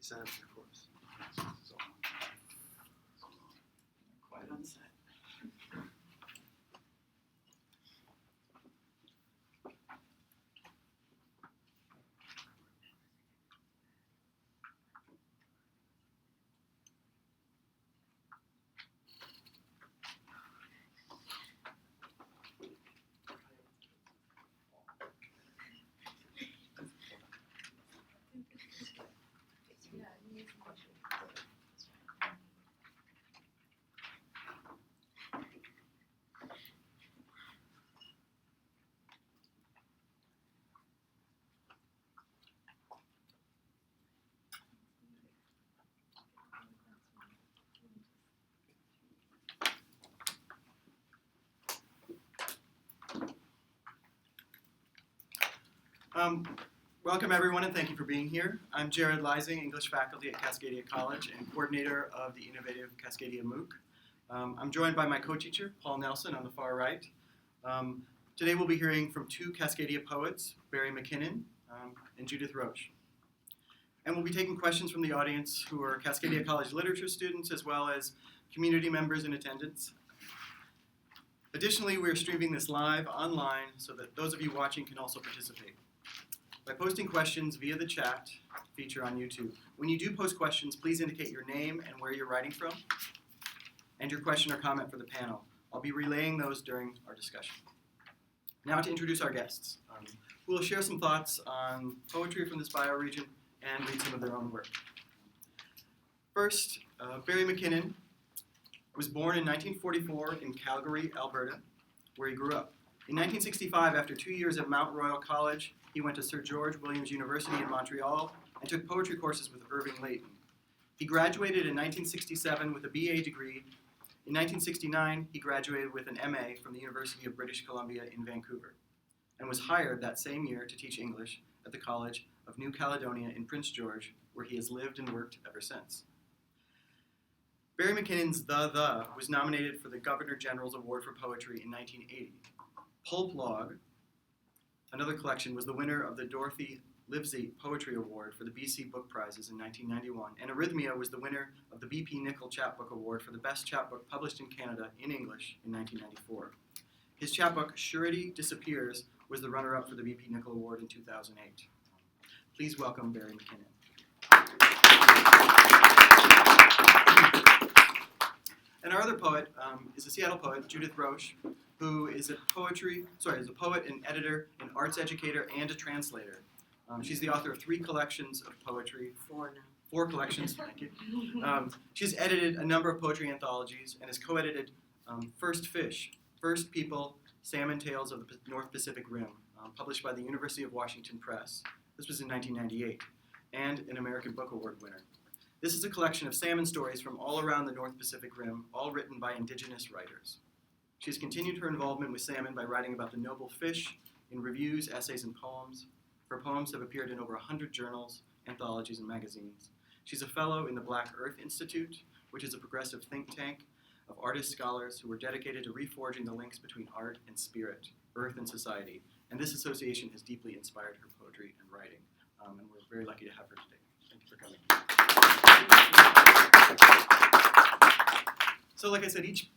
Set, of course. So, quite on set. Welcome everyone and thank you for being here. I'm Jared Leising, English faculty at Cascadia College and coordinator of the innovative Cascadia MOOC. I'm joined by my co-teacher, Paul Nelson, on the far right. Today we'll be hearing from two Cascadia poets, Barry McKinnon and Judith Roche. And we'll be taking questions from the audience who are Cascadia College literature students as well as community members in attendance. Additionally, we're streaming this live online so that those of you watching can also participate by posting questions via the chat feature on YouTube. When you do post questions, please indicate your name and where you're writing from, and your question or comment for the panel. I'll be relaying those during our discussion. Now to introduce our guests, who will share some thoughts on poetry from this bioregion and read some of their own work. First, Barry McKinnon was born in 1944 in Calgary, Alberta, where he grew up. In 1965, after 2 years at Mount Royal College, he went to Sir George Williams University in Montreal and took poetry courses with Irving Layton. He graduated in 1967 with a BA degree. In 1969, he graduated with an MA from the University of British Columbia in Vancouver and was hired that same year to teach English at the College of New Caledonia in Prince George, where he has lived and worked ever since. Barry McKinnon's The was nominated for the Governor General's Award for Poetry in 1980. Pulp Log, another collection, was the winner of the Dorothy Livesey Poetry Award for the BC Book Prizes in 1991, and Arrhythmia was the winner of the B.P. Nicol Chapbook Award for the best chapbook published in Canada in English in 1994. His chapbook, Surety Disappears, was the runner-up for the B.P. Nicol Award in 2008. Please welcome Barry McKinnon. And our other poet is a Seattle poet, Judith Roche, who is a poet and editor, an arts educator, and a translator. She's the author of 3 collections of poetry. 4 now. 4 collections, thank you. She's edited a number of poetry anthologies and has co-edited First Fish, First People, Salmon Tales of the North Pacific Rim, published by the University of Washington Press. This was in 1998, and an American Book Award winner. This is a collection of salmon stories from all around the North Pacific Rim, all written by indigenous writers. She has continued her involvement with salmon by writing about the noble fish in reviews, essays, and poems. Her poems have appeared in over 100 journals, anthologies, and magazines. She's a fellow in the Black Earth Institute, which is a progressive think tank of artist scholars who are dedicated to reforging the links between art and spirit, earth and society. And this association has deeply inspired her poetry and writing. And we're very lucky to have her today. Thank you for coming. So like I said, each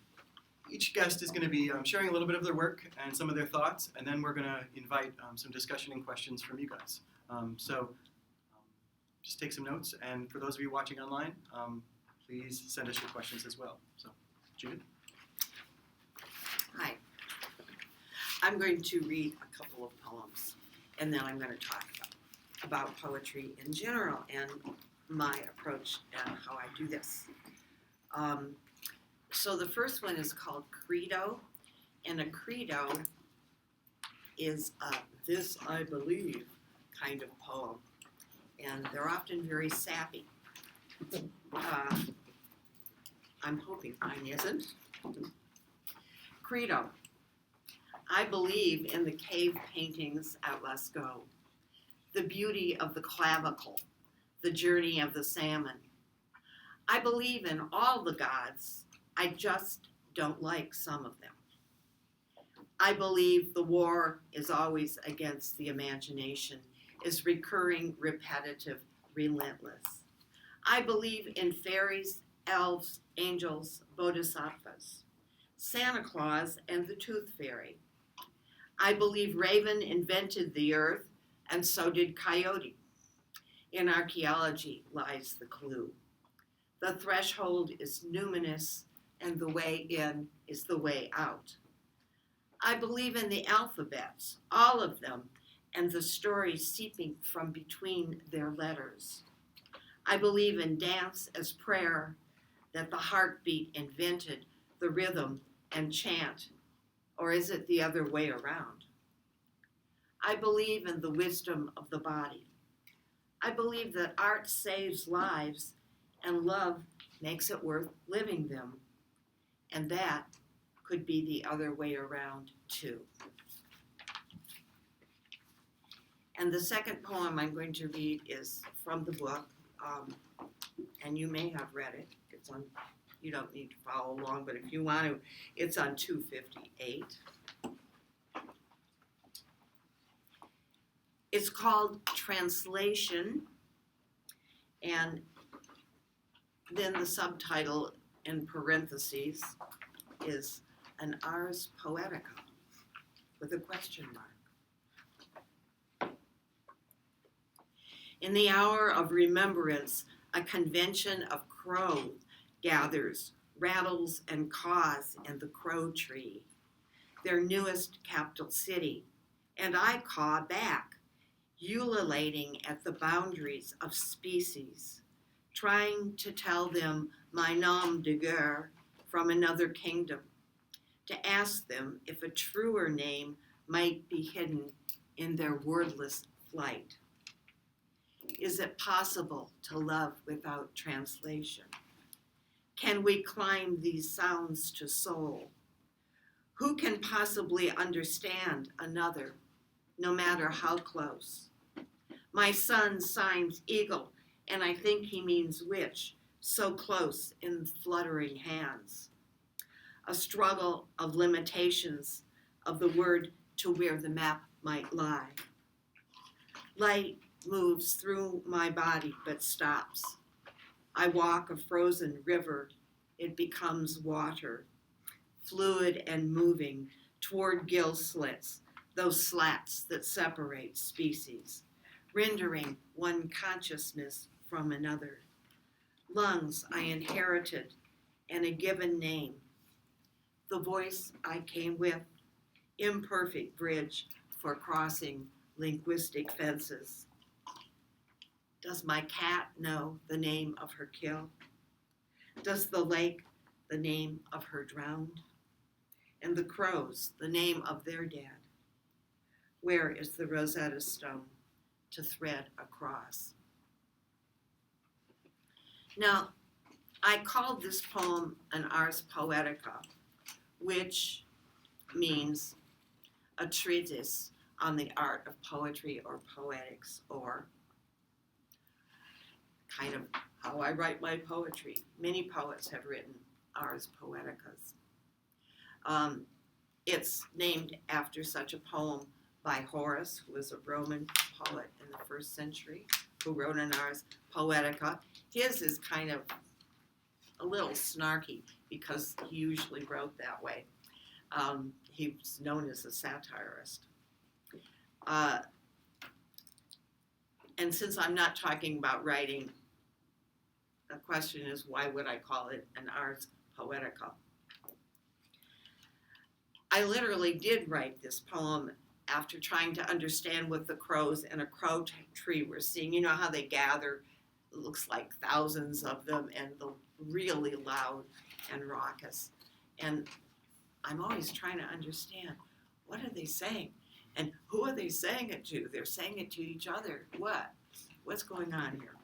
guest is going to be sharing a little bit of their work and some of their thoughts, and then we're going to invite some discussion and questions from you guys. Just take some notes, and for those of you watching online, please send us your questions as well. So, Judith? Hi. I'm going to read a couple of poems, and then I'm going to talk about poetry in general and my approach and how I do this. So the first one is called Credo, and a credo is a "this I believe" kind of poem, and they're often very sappy. I'm hoping mine isn't. Credo. I believe in the cave paintings at Lascaux, the beauty of the clavicle, the journey of the salmon. I believe in all the gods. I just don't like some of them. I believe the war is always against the imagination, is recurring, repetitive, relentless. I believe in fairies, elves, angels, bodhisattvas, Santa Claus, and the Tooth Fairy. I believe Raven invented the earth, and so did Coyote. In archaeology lies the clue. The threshold is numinous, and the way in is the way out. I believe in the alphabets, all of them, and the stories seeping from between their letters. I believe in dance as prayer, that the heartbeat invented the rhythm and chant, or is it the other way around? I believe in the wisdom of the body. I believe that art saves lives and love makes it worth living them, and that could be the other way around too. And the second poem I'm going to read is from the book, and you may have read it. It's on. You don't need to follow along, but if you want to, it's on 258. It's called Translation, and then the subtitle in parentheses is an Ars Poetica with a question mark. In the hour of remembrance, a convention of crows gathers, rattles and caws in the crow tree, their newest capital city, and I caw back, ululating at the boundaries of species, trying to tell them my nom de guerre from another kingdom, to ask them if a truer name might be hidden in their wordless flight. Is it possible to love without translation? Can we climb these sounds to soul? Who can possibly understand another, no matter how close? My son signs eagle, and I think he means witch, so close in fluttering hands. A struggle of limitations of the word to where the map might lie. Light moves through my body but stops. I walk a frozen river, it becomes water, fluid and moving toward gill slits, those slats that separate species, rendering one consciousness from another. Lungs I inherited and a given name. The voice I came with, imperfect bridge for crossing linguistic fences. Does my cat know the name of her kill? Does the lake the name of her drowned? And the crows the name of their dad? Where is the Rosetta Stone to thread across? Now, I called this poem an Ars Poetica, which means a treatise on the art of poetry or poetics, or kind of how I write my poetry. Many poets have written Ars Poeticas. It's named after such a poem by Horace, who was a Roman poet in the first century, who wrote an Ars Poetica. His is kind of a little snarky because he usually wrote that way. He was known as a satirist. And since I'm not talking about writing, the question is, why would I call it an Ars Poetica? I literally did write this poem after trying to understand what the crows in a crow tree were seeing. You know how they gather, it looks like thousands of them, and they're really loud and raucous. And I'm always trying to understand, what are they saying? And who are they saying it to? They're saying it to each other. What? What's going on here?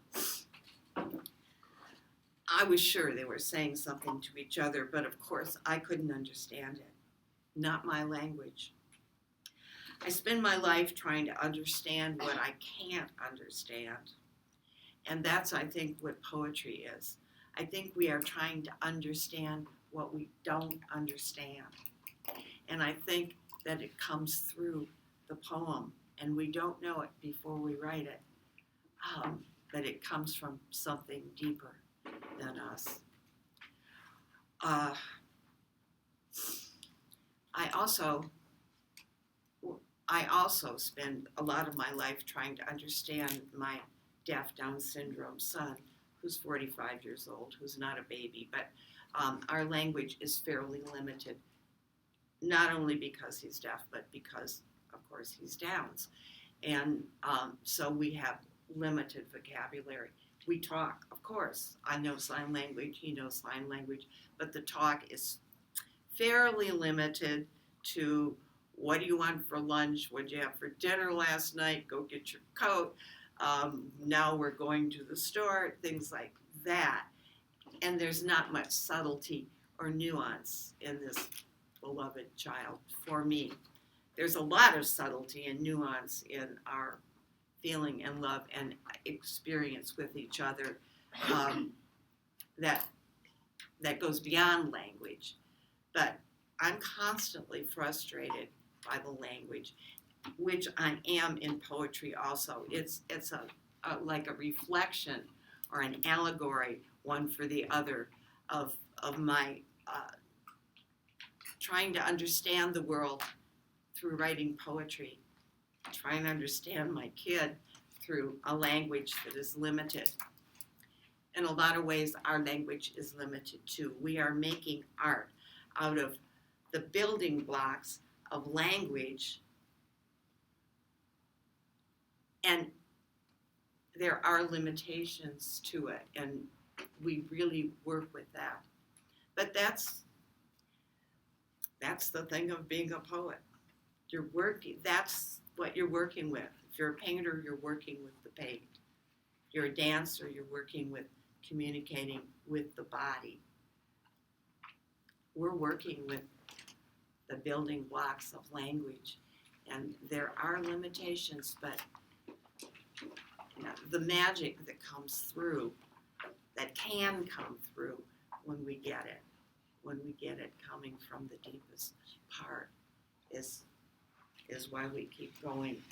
I was sure they were saying something to each other, but of course I couldn't understand it. Not my language. I spend my life trying to understand what I can't understand. And that's, I think, what poetry is. I think we are trying to understand what we don't understand. And I think that it comes through the poem, and we don't know it before we write it. that it comes from something deeper than us. I also spend a lot of my life trying to understand my deaf Down syndrome son, who's 45 years old, who's not a baby, but our language is fairly limited, not only because he's deaf, but because, of course, he's Downs. And so we have limited vocabulary. We talk, of course. I know sign language, he knows sign language, but the talk is fairly limited to what do you want for lunch, what did you have for dinner last night, go get your coat, now we're going to the store, things like that. And there's not much subtlety or nuance in this beloved child for me. There's a lot of subtlety and nuance in our feeling and love and experience with each other that goes beyond language. But I'm constantly frustrated by the language, which I am in poetry also. It's like a reflection or an allegory, one for the other, of my trying to understand the world through writing poetry, trying to understand my kid through a language that is limited. In a lot of ways, our language is limited too. We are making art out of the building blocks of language, and there are limitations to it, and we really work with that. But that's the thing of being a poet. You're working, that's what you're working with. If you're a painter, you're working with the paint. If you're a dancer, you're working with communicating with the body. We're working with the building blocks of language, and there are limitations, but the magic that comes through, that can come through when we get it coming from the deepest part, is why we keep going.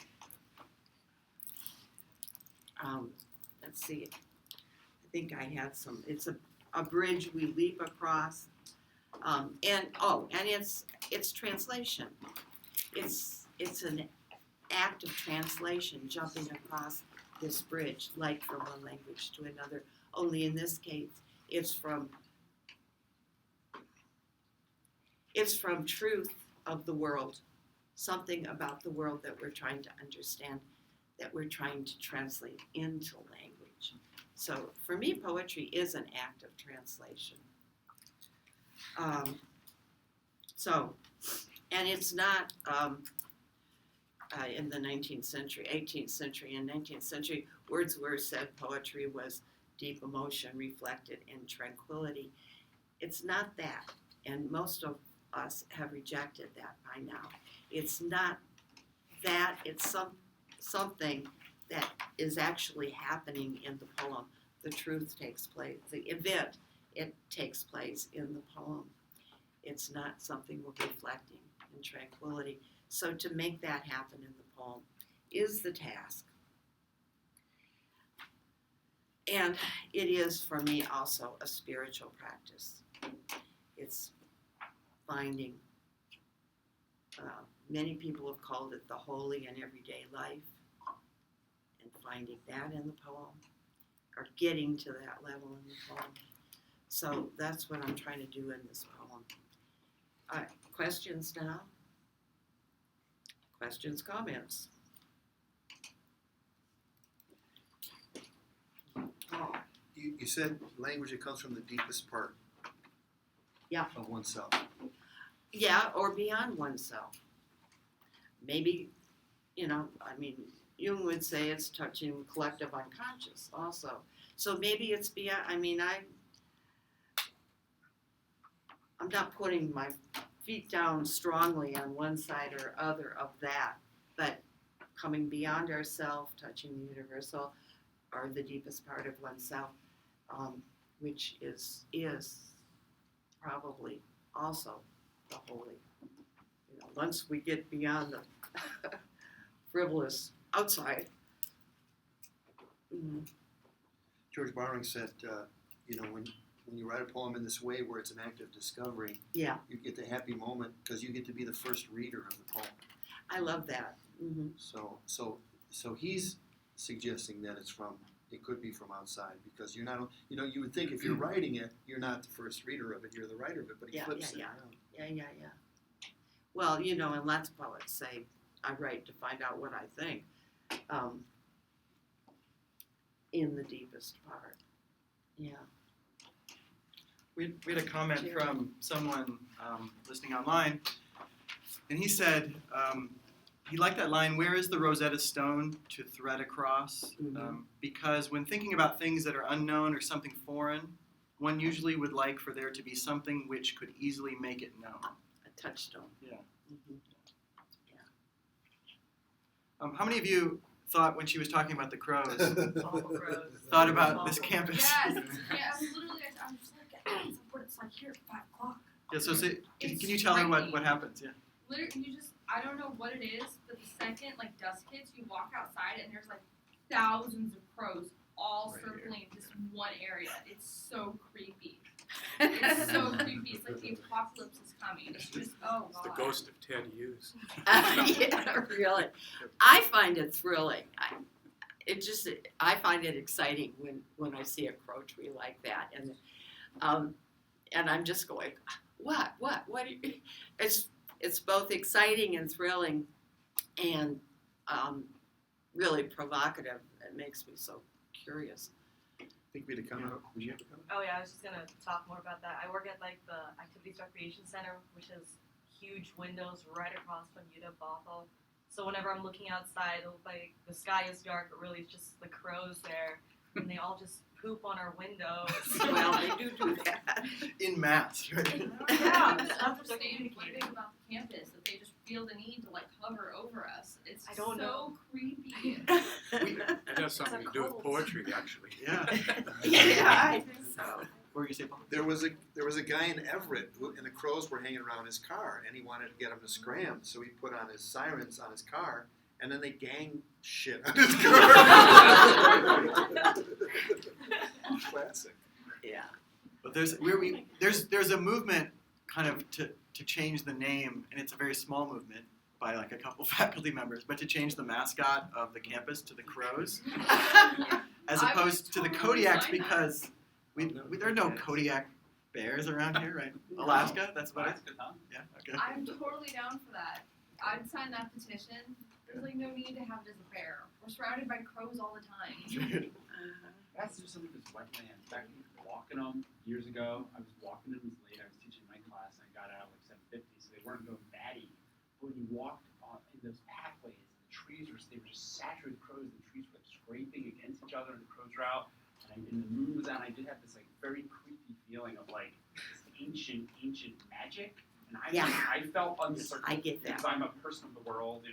Let's see. I think I had some. It's a bridge we leap across, and it's translation. It's an act of translation, jumping across this bridge, like from one language to another. Only in this case, it's from truth of the world, something about the world that we're trying to understand, that we're trying to translate into language. So for me, poetry is an act of translation. And it's not in the 19th century, 18th century, and 19th century, Wordsworth said poetry was deep emotion reflected in tranquility. It's not that, and most of us have rejected that by now. It's not that, it's something that is actually happening in the poem. The truth takes place, the event, it takes place in the poem. It's not something we're reflecting in tranquility. So to make that happen in the poem is the task. And it is, for me, also a spiritual practice. It's finding, many people have called it the holy in everyday life, and finding that in the poem, or getting to that level in the poem. So that's what I'm trying to do in this poem. All right, questions now? Questions, comments? You said language that comes from the deepest part of oneself. Yeah, or beyond oneself. Maybe, Jung would say it's touching collective unconscious also. So maybe it's beyond, I'm not putting my feet down strongly on one side or other of that, but coming beyond ourselves, touching the universal, or the deepest part of oneself, which is probably also the holy. Once we get beyond the frivolous outside, George Borrowing said, when you write a poem in this way where it's an act of discovery, Yeah, you get the happy moment because you get to be the first reader of the poem. I love that. Mm-hmm. So he's suggesting that it could be from outside because you're not, you would think if you're writing it, you're not the first reader of it, you're the writer of it, but he flips it around. Yeah. Well, and lots of poets say, I write to find out what I think, in the deepest part. Yeah. We had a comment from someone listening online, and he said he liked that line, "Where is the Rosetta Stone to thread across?" Mm-hmm. Because when thinking about things that are unknown or something foreign, one usually would like for there to be something which could easily make it known. A touchstone. Yeah. Mm-hmm. How many of you thought when she was talking about the crows, All the crows. thought about this campus? Yes. Yeah, I was literally, I'm just like, it's what it's like here at 5 o'clock. Yeah, so can It's you tell her what frightening. happens? Yeah. Literally, I don't know what it is, but the second, dusk hits, you walk outside and there's, thousands of crows all Right circling this one area. It's so creepy. It's so creepy. It's like the apocalypse is coming. It's just, oh, It's the God. ghost of Ted Hughes. Yeah, really. I find it thrilling. I find it exciting when I see a crow tree like that, and I'm just going, what? Do you? It's both exciting and thrilling, and really provocative. It makes me so curious. Think we had a comment? Would you have a comment? Oh yeah, I was just gonna talk more about that. I work at the Activities Recreation Center, which has huge windows right across from UW Bothell. So whenever I'm looking outside, it looks like the sky is dark, but really it's just the crows there, and they all just poop on our windows. Well, they do that. In mass, right? I That's don't what they're understand what it communicating. is about the campus that they just feel the need to hover over us. It's I don't so know. creepy. It has something to do with cult. poetry, actually. Yeah. Yeah, I think so. What were you gonna say, Paul? There was a guy in Everett and the crows were hanging around his car, and he wanted to get them to scram, so he put on his sirens on his car, and then they gang shit on his car. Classic. Yeah. But there's a movement kind of to change the name, and it's a very small movement by a couple faculty members, but to change the mascot of the campus to the crows, as I opposed to would the totally Kodiaks, sign that. because there are no Kodiak bears around here, right? Alaska, that's about it. Yeah. Okay. I'm totally down for that. I'd sign that petition. There's no need to have it as a bear. We're surrounded by crows all the time. That's just something that's wetlands. Back walking them years ago, I was walking them late. I was teaching my class, and I got out at 7:50, so they weren't going batty. But when you walked in those pathways, the trees were just saturated with crows. The trees were scraping against each other, and the crows were out. And the moon was out. And I did have this very creepy feeling of this ancient magic. And I felt uncertain. I get that. Because I'm a person of the world,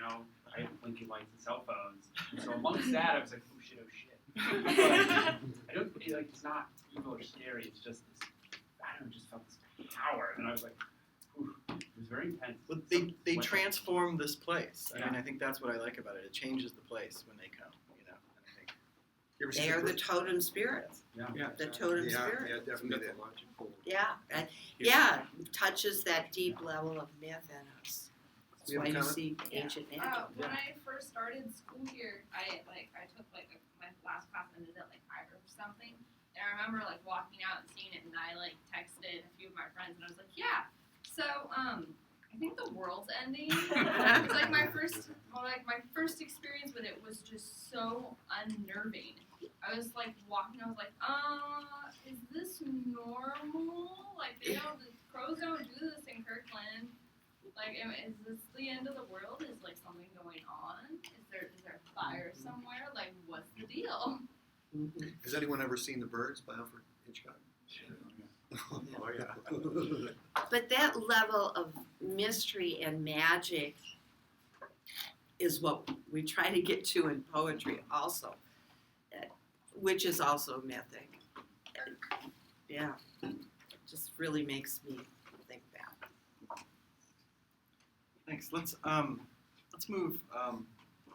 I have blinking lights and cell phones. And so amongst that, I was like, oh shit. But I don't it's not evil or scary. It's just this. I don't know. Just felt this power, and I was like, ooh, it was very intense. Well, they transform this place. I mean, Yeah. I think that's what I like about it. It changes the place when they come. And I think You ever They see are the birds? totem spirits. Yeah. The totem Yeah, spirit. yeah, definitely. Yeah, touches that deep level of myth in us. That's We have why a you comment? see ancient magic. When I first started school here, I took my last class and ended at Irish or something. And I remember walking out and seeing it, and I texted a few of my friends, and I was like, yeah. So I think the world's ending. It's my first experience with it was just so unnerving. I was walking, I was like, is this normal? The crows don't do this in Kirkland. Is this the end of the world? Is something going on? Is there a fire somewhere? What's the deal? Mhm. Has anyone ever seen The Birds by Alfred Hitchcock? Oh, yeah. But that level of mystery and magic is what we try to get to in poetry also, which is also mythic. Yeah, it just really makes me think that. Thanks. Let's move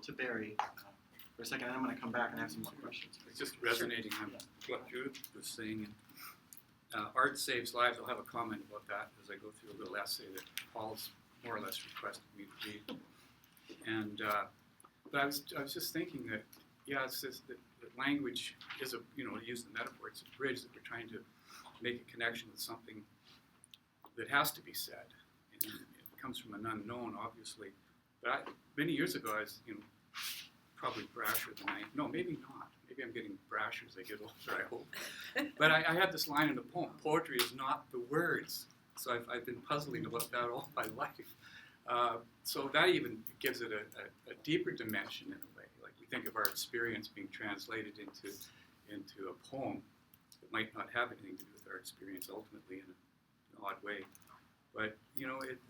to Barry. for a second, and I'm going to come back and have some more questions. It's just resonating on what Judith was saying. And, art saves lives. I'll have a comment about that as I go through a little essay that Paul's more or less requested me to read. And but I was just thinking that it's just that language is to use the metaphor. It's a bridge that we're trying to make a connection with something that has to be said. And it comes from an unknown, obviously. But many years ago, I was probably brasher than no, maybe not. Maybe I'm getting brasher as I get older, I hope. But I had this line in the poem, poetry is not the words. So I've been puzzling about that all my life. So that even gives it a deeper dimension in a way. Like we think of our experience being translated into a poem that might not have anything to do with our experience ultimately in an odd way. But,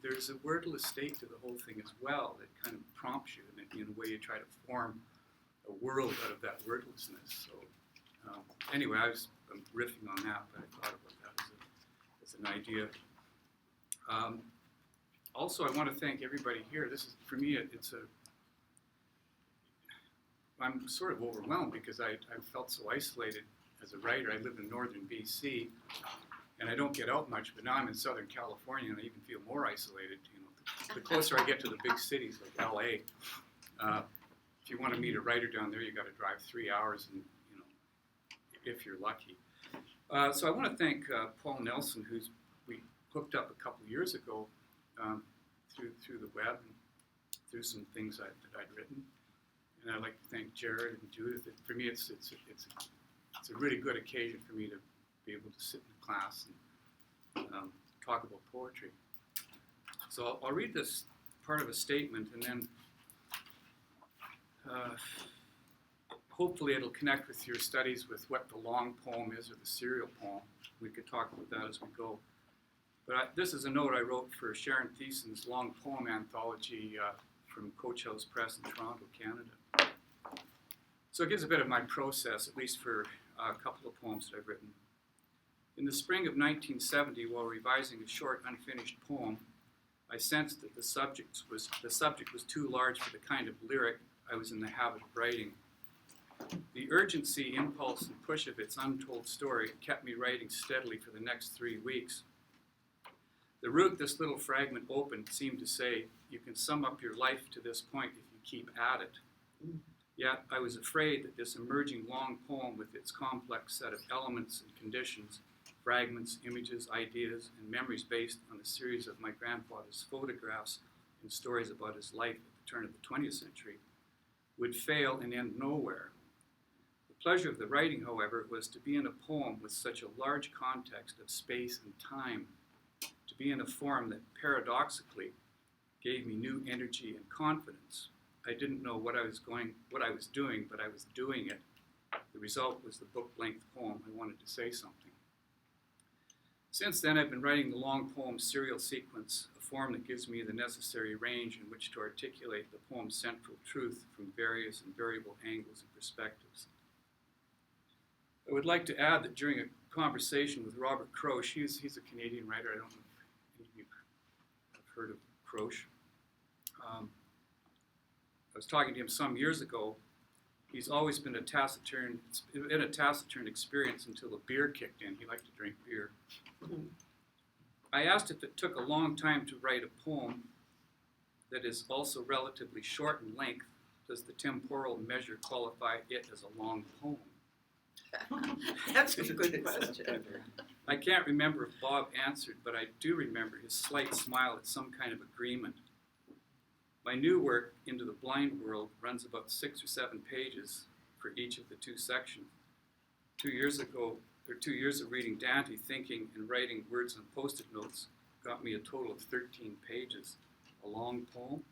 there's a wordless state to the whole thing as well that kind of prompts you, and in a way you try to form a world out of that wordlessness. So anyway, I'm riffing on that, but I thought about that as an idea. Also, I want to thank everybody here. This is, for me, I'm sort of overwhelmed because I felt so isolated as a writer. I live in northern BC, and I don't get out much, but now I'm in Southern California, and I even feel more isolated. The closer I get to the big cities like LA, if you want to meet a writer down there, you got to drive 3 hours, and if you're lucky. So I want to thank Paul Nelson, we hooked up a couple years ago through the web and through some things that I'd written, and I'd like to thank Jared and Judith. For me, it's a really good occasion for me to be able to sit in a class and talk about poetry. So I'll read this part of a statement, and then hopefully it'll connect with your studies with what the long poem is or the serial poem. We could talk about that as we go. But this is a note I wrote for Sharon Thiessen's long poem anthology from Coach House Press in Toronto, Canada. So it gives a bit of my process, at least for a couple of poems that I've written. In the spring of 1970, while revising a short, unfinished poem, I sensed that the subject was too large for the kind of lyric I was in the habit of writing. The urgency, impulse, and push of its untold story kept me writing steadily for the next 3 weeks. The route this little fragment opened seemed to say, you can sum up your life to this point if you keep at it. Yet I was afraid that this emerging long poem with its complex set of elements and conditions, fragments, images, ideas, and memories based on a series of my grandfather's photographs and stories about his life at the turn of the 20th century, would fail and end nowhere. The pleasure of the writing, however, was to be in a poem with such a large context of space and time, to be in a form that paradoxically gave me new energy and confidence. I didn't know what I was doing, but I was doing it. The result was the book-length poem. I wanted to say something. Since then, I've been writing the long poem serial sequence, a form that gives me the necessary range in which to articulate the poem's central truth from various and variable angles and perspectives. I would like to add that during a conversation with Robert Croce, he's a Canadian writer. I don't know if any of you have heard of Croce. I was talking to him some years ago. He's always been it's been a taciturn experience until the beer kicked in. He liked to drink beer. I asked if it took a long time to write a poem that is also relatively short in length. Does the temporal measure qualify it as a long poem? That's a good question. I can't remember if Bob answered, but I do remember his slight smile at some kind of agreement. My new work, Into the Blind World, runs about 6 or 7 pages for each of the 2 sections. 2 years of reading Dante, thinking, and writing words on Post-it notes got me a total of 13 pages. A long poem.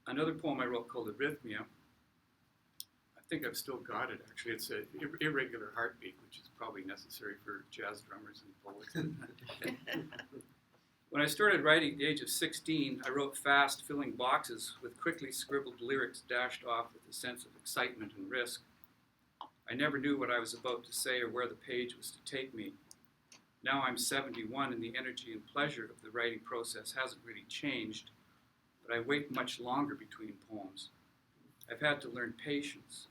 Another poem I wrote called Arrhythmia. I think I've still got it, actually. It's an irregular heartbeat, which is probably necessary for jazz drummers and poets. When I started writing at the age of 16, I wrote fast, filling boxes with quickly scribbled lyrics dashed off with a sense of excitement and risk. I never knew what I was about to say or where the page was to take me. Now I'm 71 and the energy and pleasure of the writing process hasn't really changed, but I wait much longer between poems. I've had to learn patience.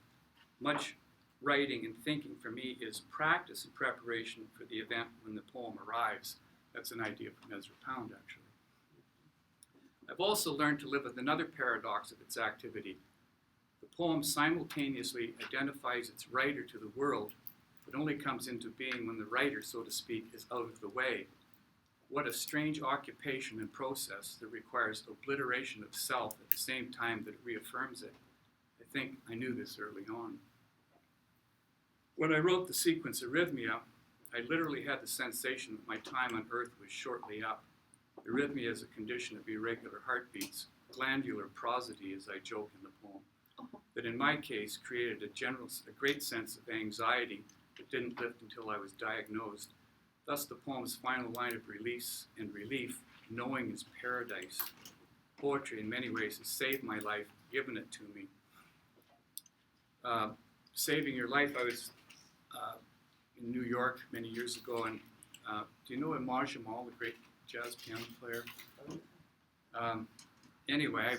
Much writing and thinking for me is practice and preparation for the event when the poem arrives. That's an idea from Ezra Pound, actually. I've also learned to live with another paradox of its activity. The poem simultaneously identifies its writer to the world, but only comes into being when the writer, so to speak, is out of the way. What a strange occupation and process that requires obliteration of self at the same time that it reaffirms it. I think I knew this early on. When I wrote the sequence Arrhythmia, I literally had the sensation that my time on earth was shortly up. Arrhythmia is a condition of irregular heartbeats, glandular prosody, as I joke in the poem, that in my case created a great sense of anxiety that didn't lift until I was diagnosed. Thus the poem's final line of release and relief, knowing is paradise. Poetry in many ways has saved my life, given it to me. Saving your life, I was in New York many years ago, and do you know Imar Jamal, the great jazz piano player? Anyway,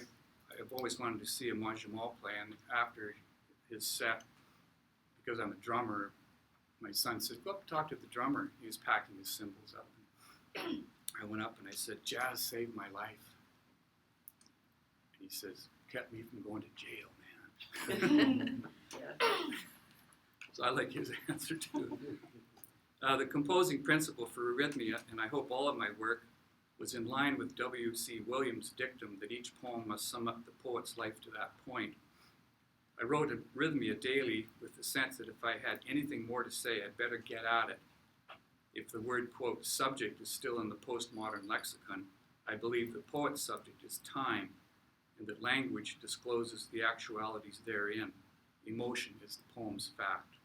I've always wanted to see Imar Jamal play, and after his set, because I'm a drummer, my son said, go up and talk to the drummer. He was packing his cymbals up. I went up and I said, jazz saved my life. And he says, kept me from going to jail, man. So I like his answer too. The composing principle for Arrhythmia, and I hope all of my work, was in line with W.C. Williams' dictum that each poem must sum up the poet's life to that point. I wrote Arrhythmia daily with the sense that if I had anything more to say, I'd better get at it. If the word, quote, subject is still in the postmodern lexicon, I believe the poet's subject is time, and that language discloses the actualities therein. Emotion is the poem's fact.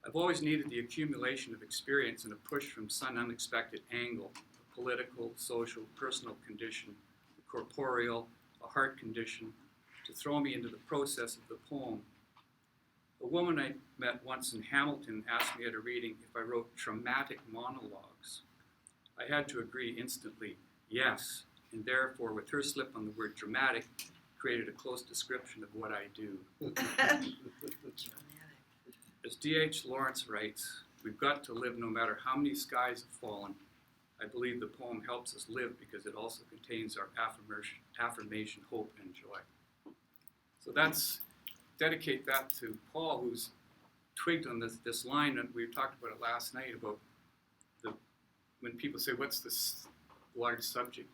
I've always needed the accumulation of experience and a push from some unexpected angle, a political, social, personal condition, a corporeal, a heart condition, to throw me into the process of the poem. A woman I met once in Hamilton asked me at a reading if I wrote traumatic monologues. I had to agree instantly, yes, and therefore, with her slip on the word dramatic, created a close description of what I do. As D.H. Lawrence writes, we've got to live no matter how many skies have fallen. I believe the poem helps us live because it also contains our affirmation, hope, and joy. So dedicate that to Paul, who's twigged on this line, and we talked about it last night, about when people say, what's this large subject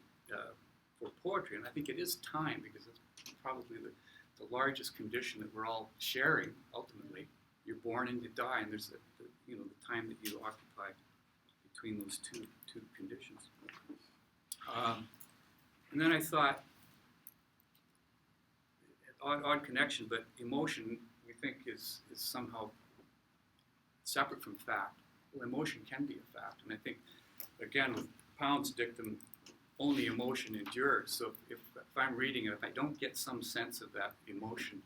for poetry? And I think it is time, because it's probably the largest condition that we're all sharing, ultimately. You're born and you die, and there's the time that you occupy between those two conditions. And then I thought, odd connection, but emotion, we think, is somehow separate from fact. Well, emotion can be a fact, and I think, again, with Pound's dictum, only emotion endures. So if I'm reading it, if I don't get some sense of that emotion,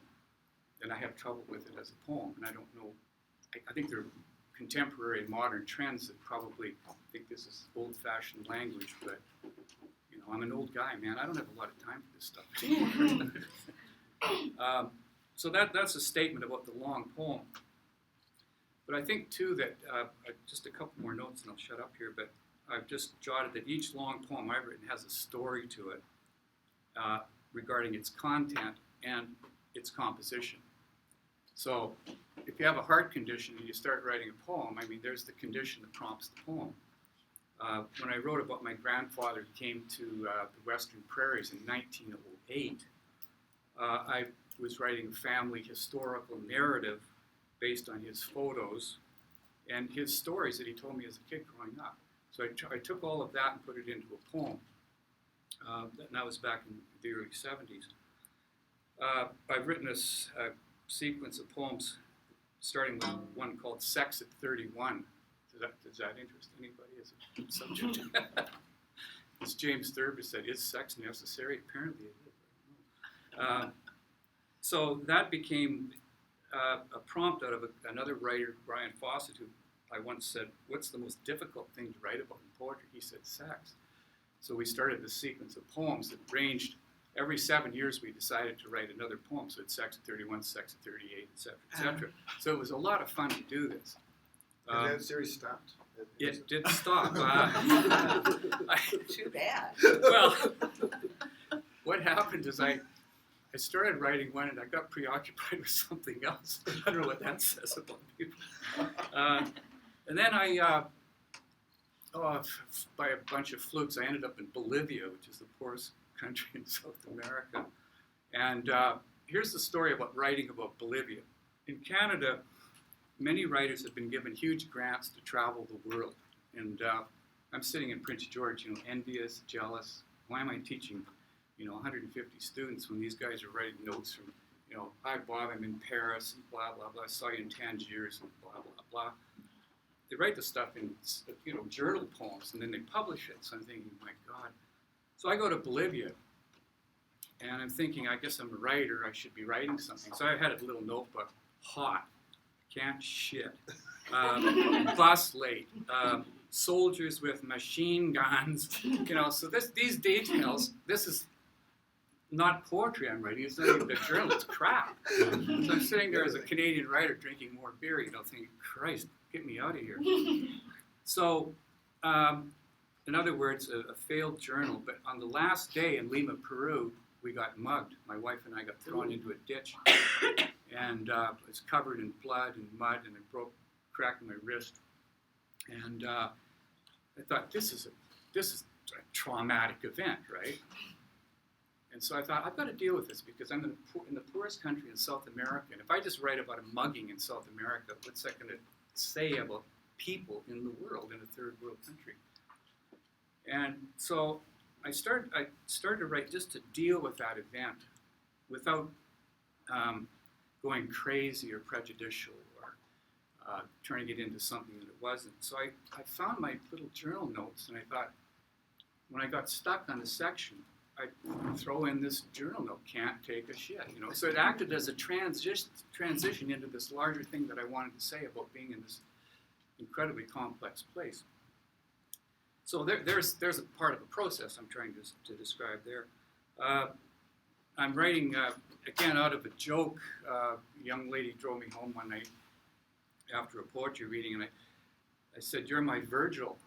then I have trouble with it as a poem, and I don't know. I think there are contemporary modern trends that probably think this is old-fashioned language, but I'm an old guy, man. I don't have a lot of time for this stuff anymore. So that's a statement about the long poem. But I think, too, that just a couple more notes and I'll shut up here, but I've just jotted that each long poem I've written has a story to it regarding its content and its composition. So if you have a heart condition and you start writing a poem, there's the condition that prompts the poem. When I wrote about my grandfather who came to the Western Prairies in 1908, I was writing a family historical narrative based on his photos and his stories that he told me as a kid growing up. So I took all of that and put it into a poem. And that was back in the early 70s. I've written a sequence of poems starting with one called Sex at 31. Does that interest anybody as a subject? As James Thurber said, is sex necessary? Apparently it is. So that became a prompt out of another writer, Brian Fawcett, who I once said, what's the most difficult thing to write about in poetry? He said, sex. So we started this sequence of poems that ranged every 7 years we decided to write another poem. So it's section 31, section 38, et cetera, et cetera. So it was a lot of fun to do this. And that series stopped. It did stop. Too bad. Well, what happened is I started writing one and I got preoccupied with something else. I don't know what that says about people. And then by a bunch of flukes, I ended up in Bolivia, which is the poorest country in South America. And here's the story about writing about Bolivia. In Canada, many writers have been given huge grants to travel the world. And I'm sitting in Prince George, envious, jealous. Why am I teaching, 150 students when these guys are writing notes from, hi Bob, I'm in Paris, and blah, blah, blah. I saw you in Tangiers, and blah, blah, blah. They write the stuff in, journal poems, and then they publish it. So I'm thinking, my God. So I go to Bolivia, and I'm thinking, I guess I'm a writer. I should be writing something. So I had a little notebook, hot, can't shit, bus late, soldiers with machine guns, So these details, this is not poetry I'm writing. It's not even a journal. It's crap. So I'm sitting there as a Canadian writer drinking more beer, thinking, Christ, get me out of here. So, in other words, a failed journal. But on the last day in Lima, Peru, we got mugged. My wife and I got thrown into a ditch, and it was covered in blood and mud, and I cracked my wrist. And I thought, this is a traumatic event, right? And so I thought, I've got to deal with this because I'm in the poorest country in South America. And if I just write about a mugging in South America, what's that going to say about people in the world, in a third world country? And so I started to write just to deal with that event without going crazy or prejudicial or turning it into something that it wasn't. So I found my little journal notes, and I thought, when I got stuck on a section, I'd throw in this journal note, can't take a shit, So it acted as a transition into this larger thing that I wanted to say about being in this incredibly complex place. So there's a part of the process I'm trying to describe there. I'm writing, again, out of a joke. A young lady drove me home one night after a poetry reading, and I said, you're my Virgil.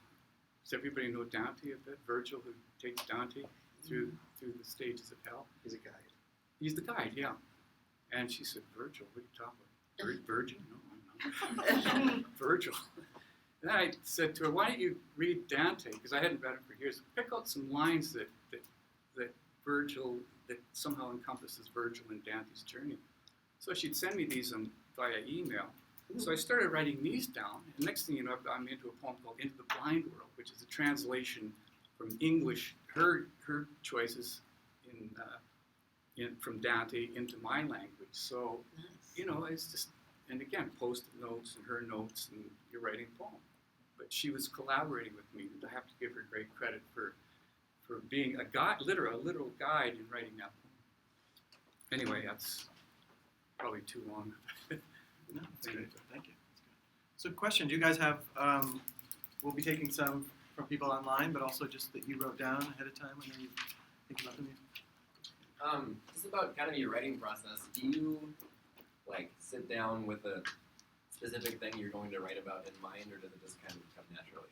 Does everybody know Dante a bit? Virgil, who takes Dante through the stages of hell. He's a guide. He's the guide, yeah. And she said, Virgil, what are you talking about? Virgin? No, I'm not. Virgil. And then I said to her, why don't you read Dante? Because I hadn't read it for years. Pick out some lines that Virgil, that somehow encompasses Virgil and Dante's journey. So she'd send me these via email. So I started writing these down, and next thing you know, I'm into a poem called Into the Blind World, which is a translation from English, her choices from Dante into my language. So, it's just, and again, post-it notes and her notes, and you're writing a poem. But she was collaborating with me, and I have to give her great credit for being a guide, a literal guide in writing that poem. Anyway, that's probably too long. No, that's good. Thank you. So question, do you guys have, we'll be taking some from people online, but also just that you wrote down ahead of time when you think about them? This is about kind of your writing process. Do you, sit down with a specific thing you're going to write about in mind, or does it just kind of come naturally?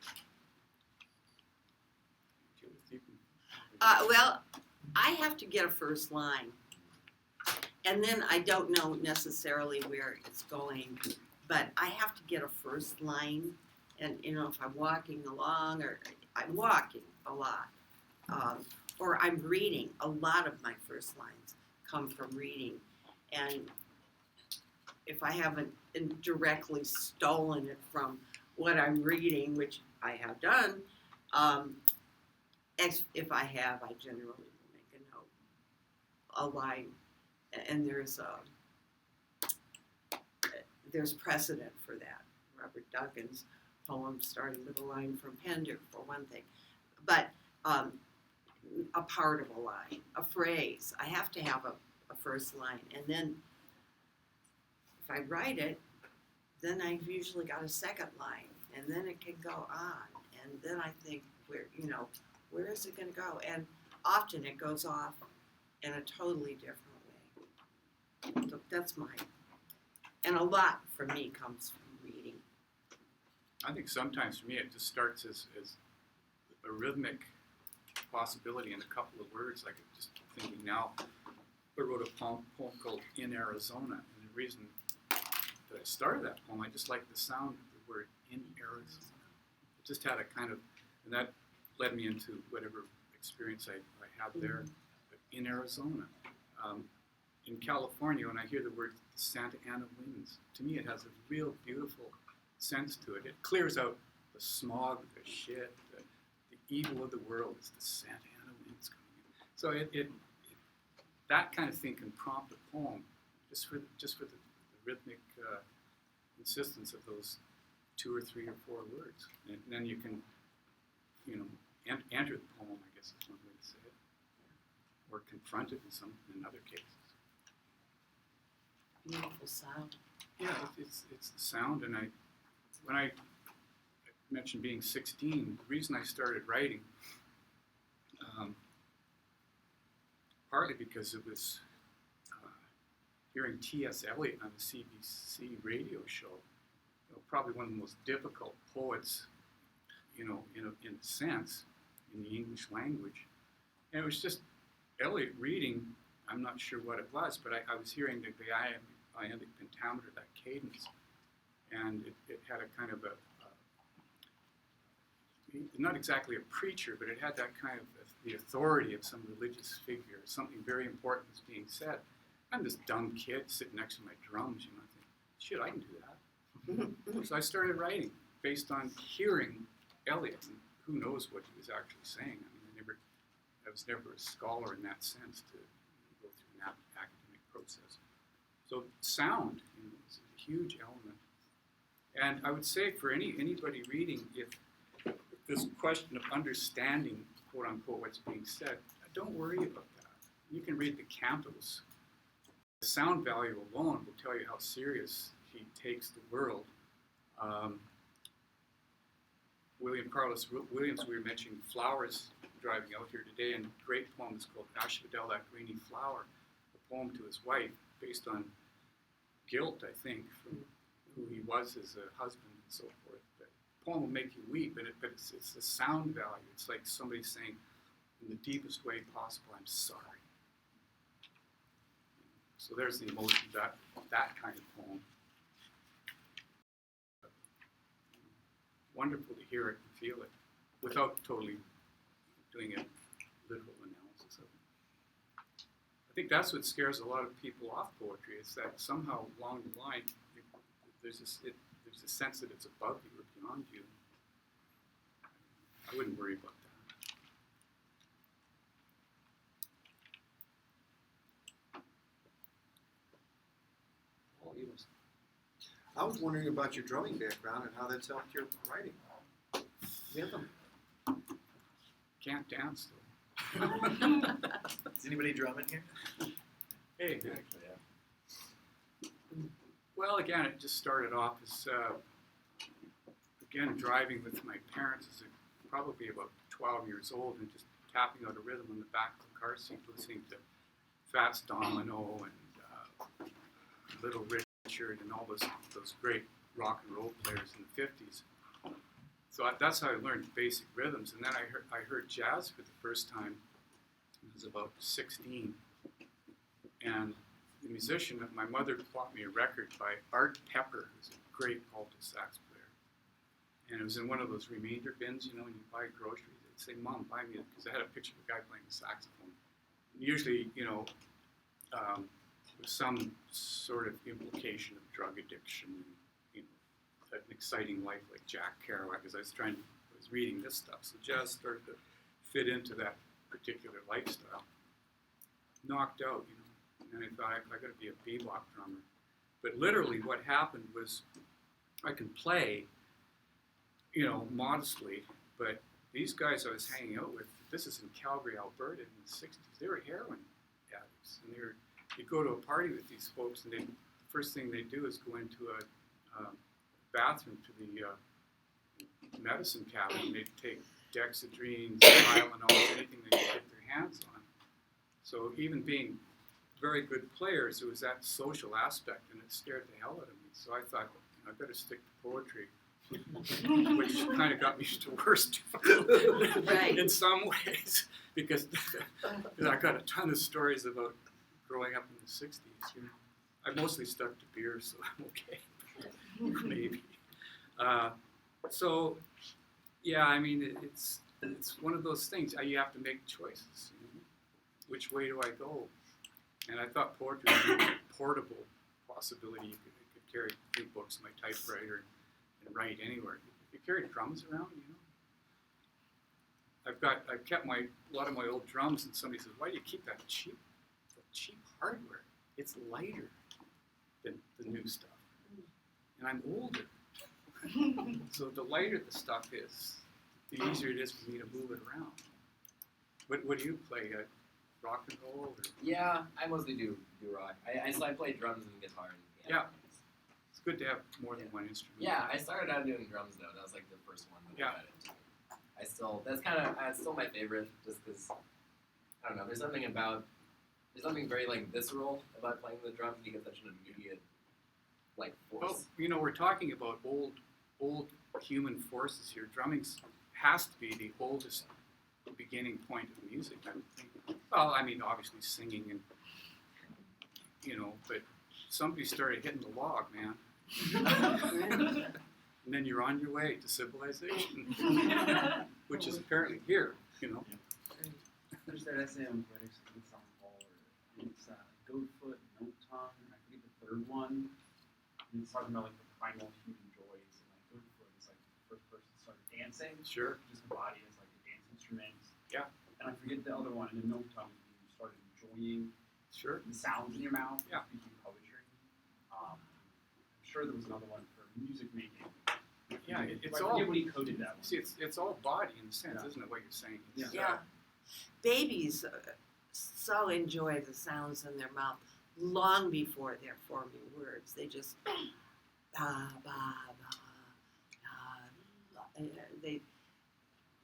Well, I have to get a first line. And then I don't know necessarily where it's going, but I have to get a first line. And, if I'm walking along, or I'm walking a lot, or I'm reading, a lot of my first lines come from reading. And if I haven't directly stolen it from what I'm reading, which I have done, if I have, I generally will make a note, a line. And there's precedent for that. Robert Duncan's poem started with a line from Pender, for one thing. But a part of a line, a phrase. I have to have a first line. And then if I write it, then I've usually got a second line. And then it can go on. And then I think, where is it going to go? And often it goes off in a totally different way. So that's mine. And a lot for me comes from reading. I think sometimes for me it just starts as a rhythmic possibility in a couple of words. Like just thinking now, I wrote a poem called In Arizona, and the reason that I started that poem, I just liked the sound of the word in Arizona. It just had a kind of, and that led me into whatever experience I had there. But in Arizona, in California, when I hear the word Santa Ana winds, to me it has a real beautiful sense to it. It clears out the smog, the shit, the evil of the world. Is the Santa Ana winds coming in. So it that kind of thing can prompt a poem just for the rhythmic insistence of those 2 or 3 or 4 words, and then you can, enter the poem. I guess is one way to say it, or confront it in other cases. Beautiful sound. Yeah, it's the sound, and when I mentioned being 16, the reason I started writing, partly because it was hearing T.S. Eliot on the CBC radio show, probably one of the most difficult poets, in a sense, in the English language, and it was just Eliot reading. I'm not sure what it was, but I was hearing the iambic pentameter, that cadence, and it had a kind of not exactly a preacher, but it had that kind of the authority of some religious figure. Something very important was being said. I'm this dumb kid sitting next to my drums, I think, shit, I can do that. So I started writing based on hearing Eliot, and who knows what he was actually saying. I mean, I was never a scholar in that sense to go through an academic process. So sound is a huge element. And I would say for anybody reading, if this question of understanding, quote unquote, what's being said, don't worry about that. You can read the cantos. The sound value alone will tell you how serious he takes the world. William Carlos Williams, we were mentioning flowers driving out here today, and a great poem is called Asphodel, That Greeny Flower, a poem to his wife based on guilt, I think, from who he was as a husband and so forth. The poem will make you weep, but it's the sound value. It's like somebody saying, in the deepest way possible, I'm sorry. So there's the emotion of that kind of poem. Wonderful to hear it and feel it without totally doing a literal analysis of it. I think that's what scares a lot of people off poetry, is that somehow along the line there's a sense that it's above you or beyond you. I wouldn't worry about that. All yours. I was wondering about your drumming background and how that's helped your writing. Rhythm. Can't dance though. Is anybody drumming here? Hey. Well, again, it just started off as, again, driving with my parents as probably about 12 years old, and just tapping out a rhythm in the back of the car seat, listening to Fats Domino and Little Richard and all those great rock and roll players in the 50s. So that's how I learned basic rhythms. And then I heard jazz for the first time. I was about 16. And the musician, my mother bought me a record by Art Pepper, who's a great alto sax player. And it was in one of those remainder bins, when you buy groceries. They'd say, Mom, buy me it, because I had a picture of a guy playing the saxophone. And usually, with some sort of implication of drug addiction and, an exciting life like Jack Kerouac, because I was reading this stuff. So jazz started to fit into that particular lifestyle. Knocked out, and I thought, I got to be a bebop drummer. But literally what happened was I can play, modestly, but these guys I was hanging out with, this is in Calgary, Alberta in the 60s, they were heroin addicts. And you'd go to a party with these folks, and the first thing they do is go into a bathroom to the medicine cabinet, and they'd take Dexedrine, Tylenol, anything they could get their hands on. So even being very good players, there was that social aspect, and it scared the hell out of me. So I thought, I better stick to poetry, which kind of got me to worse Right. in some ways, because I got a ton of stories about growing up in the 60s. You know. I mostly stuck to beer, so I'm okay, maybe. So, yeah, I mean, it's one of those things. You have to make choices. You know? Which way do I go? And I thought poetry was a portable possibility. You could carry 3 books, my typewriter, and write anywhere. If you carry drums around, you know. I've kept a lot of my old drums, and somebody says, "Why do you keep that cheap hardware? It's lighter than the new stuff." And I'm older, so the lighter the stuff is, the easier it is for me to move it around. What do you play? Rock and roll? Or? Yeah, I mostly do rock. I play drums and guitar and piano. Yeah. It's good to have more than one instrument. Yeah, I started out doing drums though. That was like the first one that I got into. That's still my favorite, just because I don't know. There's something very like visceral about playing the drums. You get such an immediate like force. Well, you know, we're talking about old human forces here. Drumming has to be the oldest beginning point of music, I would think. Well, I mean, obviously singing and, you know, but somebody started hitting the log, man. And then you're on your way to civilization, which is apparently here, you know. There's that essay on poetics in Song Hall, or it's Goatfoot, Note Tongue, I forget the third one. And it's talking about like the primal human joys, and like Goatfoot is like the first person started dancing. Sure. Just the body as like a dance instrument. Yeah. And I forget the other one, and the Note Tongue is when you started enjoying Sure. the sounds in your mouth, Yeah. speaking poetry. I'm sure there was another one for music making. Yeah, it's I all. forget what he coded that one. See, it's all body in a sense, Yeah. isn't it? What you're saying. Yeah. It's, Yeah. Babies so enjoy the sounds in their mouth long before they're forming words. They just ba ba ba. They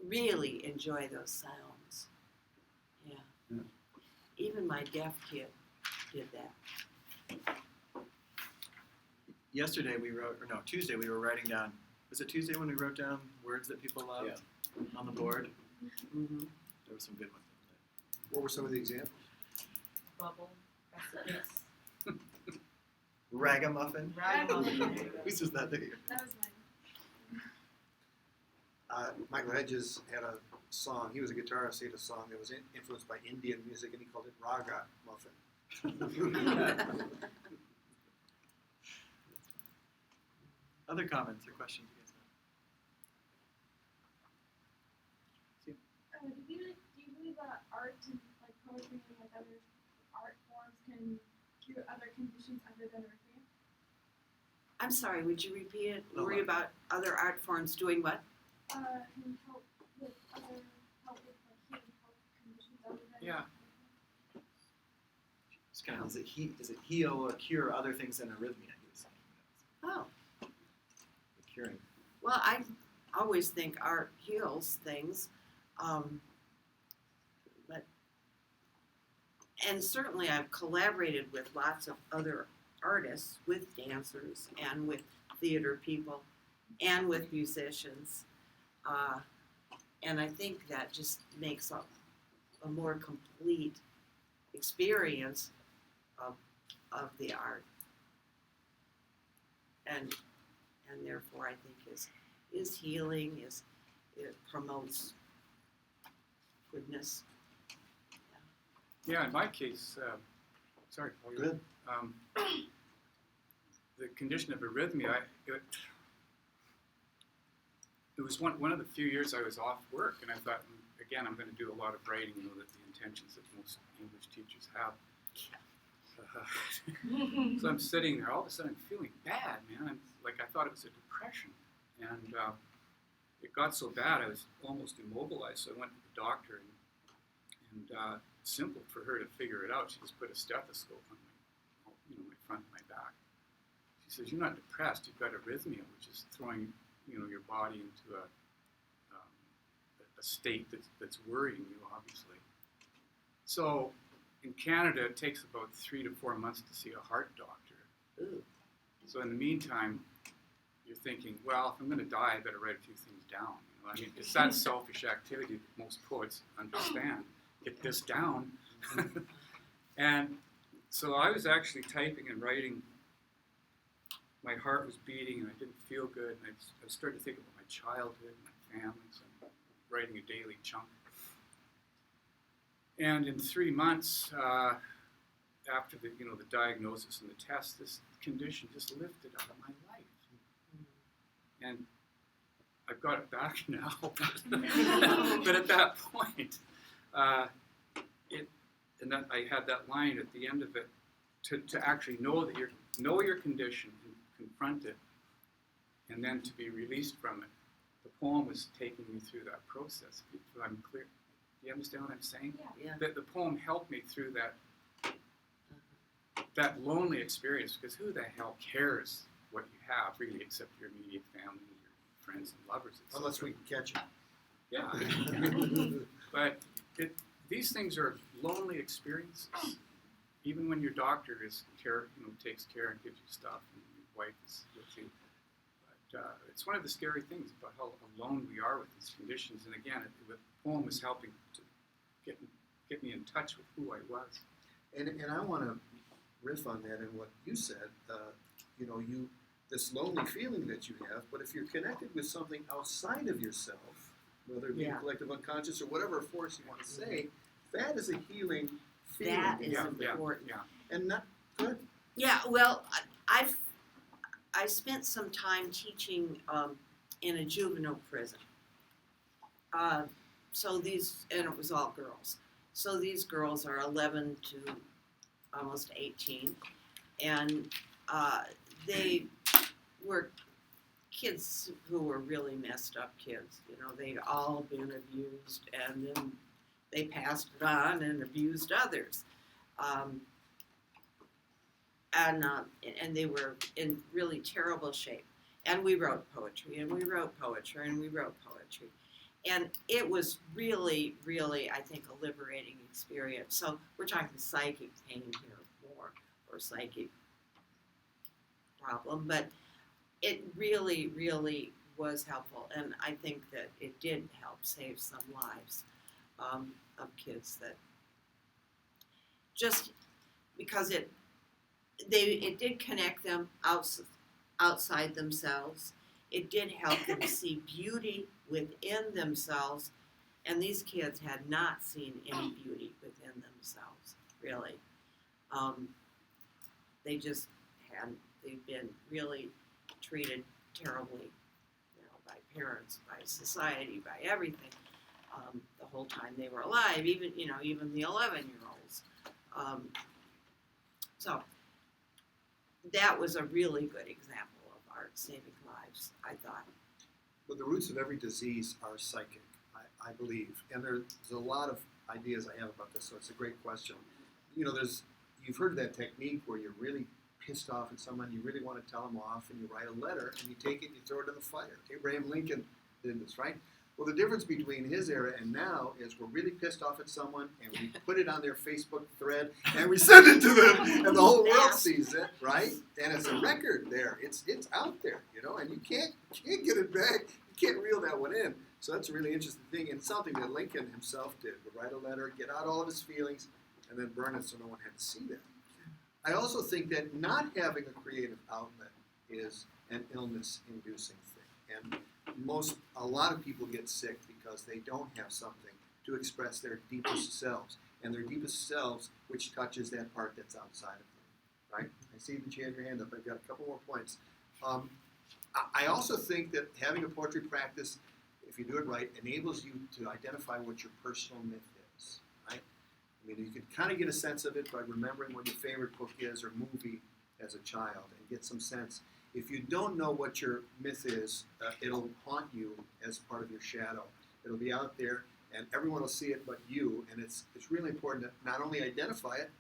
really enjoy those sounds. Yeah. Yeah. Even my deaf kid did that. Yesterday Tuesday we were writing down. Was it Tuesday when we wrote down words that people love on the board? Mm-hmm. There were some good ones. What were some of the examples? Bubble, precipice, Ragamuffin. ragamuffin. Who says that to you? That was mine. Michael Hedges had a song. He was a guitarist. He had a song that was influenced by Indian music, and he called it Raga Muffin. Other comments or questions you guys Do you believe that art and like poetry and like other art forms can cure other conditions other than arrhythmia? I'm sorry, would you repeat it? Oh, Worry about other art forms doing what? Can help with like healing health conditions other than Yeah. arrhythmia? It's kind of, does it heal or cure other things than arrhythmia? He was saying. Oh, The curing. well, I always think art heals things. And certainly I've collaborated with lots of other artists, with dancers and with theater people and with musicians. And I think that just makes a more complete experience of the art. And therefore I think is healing, it promotes goodness. Yeah, in my case, sorry, Paul, Go ahead. The condition of arrhythmia, it was one of the few years I was off work, and I thought, again, I'm going to do a lot of writing, you know, that the intentions that most English teachers have. So I'm sitting there, all of a sudden I'm feeling bad, man. I thought it was a depression, and it got so bad I was almost immobilized. So I went to the doctor, and simple for her to figure it out. She just put a stethoscope on my front of my back. She says, "You're not depressed. You've got arrhythmia, which is throwing, your body into a state that's worrying you, obviously." So in Canada, it takes about 3 to 4 months to see a heart doctor. Ooh. So in the meantime, you're thinking, well, if I'm going to die, I better write a few things down. You know, I mean, it's that selfish activity that most poets understand. Get this down. And so I was actually typing and writing. My heart was beating, and I didn't feel good. And I started to think about my childhood, my family. So I'm writing a daily chunk. And in 3 months, after the diagnosis and the test, this condition just lifted out of my life. And I've got it back now. But at that point, and that I had that line at the end of it to actually know that know your condition and confront it, and then to be released from it. The poem was taking me through that process. If I'm clear, do you understand what I'm saying? Yeah. The poem helped me through that lonely experience, because who the hell cares what you have really, except your immediate family, your friends and lovers, etc. Unless we can catch it. Yeah. But these things are lonely experiences. Even when your doctor takes care and gives you stuff, and your wife is with you. But it's one of the scary things about how alone we are with these conditions. And again, the poem was helping to get me in touch with who I was. And I want to riff on that and what you said. This lonely feeling that you have, but if you're connected with something outside of yourself, whether it be collective unconscious or whatever force you want to say, that is a healing feeling. That is Yeah, important. yeah. And not good. Yeah, well, I spent some time teaching in a juvenile prison. And it was all girls. So these girls are 11 to almost 18, and they were kids who were really messed up kids. They'd all been abused, and then they passed it on and abused others. And they were in really terrible shape. And we wrote poetry, and we wrote poetry, and we wrote poetry. And it was really, really, I think, a liberating experience. So we're talking psychic pain here more, or psychic problem, but it really, really was helpful. And I think that it did help save some lives of kids, that just because it did connect them outside themselves. It did help them see beauty within themselves, and these kids had not seen any beauty within themselves, really. They've been really treated terribly, by parents, by society, by everything, the whole time they were alive, even the 11-year-olds. So that was a really good example of art saving lives, I thought. Well, the roots of every disease are psychic, I believe. And there's a lot of ideas I have about this, so it's a great question. You've heard of that technique where you're really pissed off at someone, you really want to tell them off, and you write a letter, and you take it and you throw it in the fire. Abraham Lincoln did this, right? Well, the difference between his era and now is we're really pissed off at someone, and we put it on their Facebook thread, and we send it to them, and the whole world sees it, right? And it's a record there. It's out there, and you can't get it back. You can't reel that one in. So that's a really interesting thing, and something that Lincoln himself did. Would write a letter, get out all of his feelings, and then burn it so no one had to see that. I also think that not having a creative outlet is an illness-inducing thing. And a lot of people get sick because they don't have something to express their deepest selves. And their deepest selves, which touches that part that's outside of them, right? I see that you had your hand up. I've got a couple more points. I also think that having a poetry practice, if you do it right, enables you to identify what your personal myth is, right? I mean, you can kind of get a sense of it by remembering what your favorite book is or movie as a child and get some sense. If you don't know what your myth is, it'll haunt you as part of your shadow. It'll be out there, and everyone will see it but you, and it's really important to not only identify it,